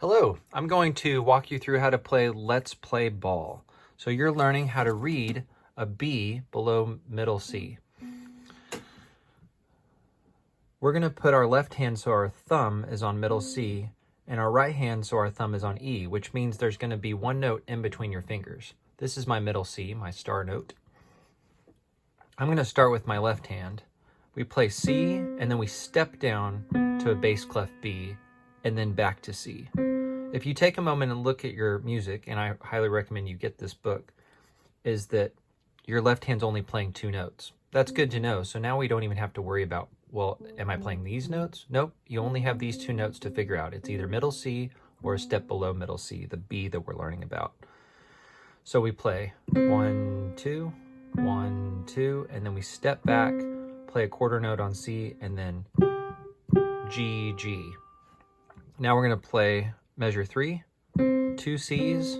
Hello, I'm going to walk you through how to play Let's Play Ball. So you're learning how to read a B below middle C. We're going to put our left hand so our thumb is on middle C and our right hand so our thumb is on E, which means there's going to be one note in between your fingers. This is my middle C, my star note. I'm going to start with my left hand. We play C and then we step down to a bass clef B and then back to C. If you take a moment and look at your music, and I highly recommend you get this book, is that your left hand's only playing two notes. That's good to know. So now we don't even have to worry about, well, am I playing these notes? Nope, you only have these two notes to figure out. It's either middle C or a step below middle C, the B that we're learning about. So we play 1, 2, 1, 2, and then we step back, play a quarter note on C, and then G, G. Now we're going to play measure 3, 2 C's,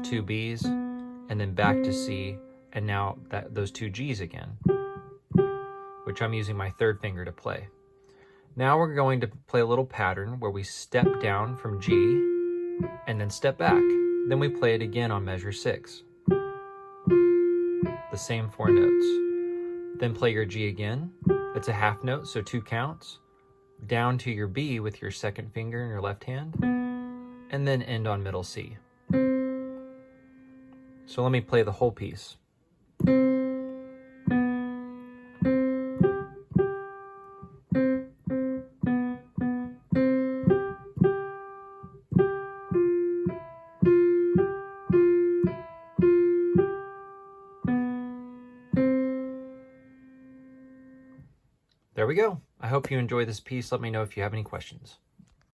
2 B's, and then back to C, and now those 2 G's again, which I'm using my third finger to play. Now we're going to play a little pattern where we step down from G and then step back. Then we play it again on measure 6. The same 4 notes. Then play your G again. It's a half note, so 2 counts. Down to your B with your second finger in your left hand, and then end on middle C. So let me play the whole piece. There we go. I hope you enjoy this piece. Let me know if you have any questions.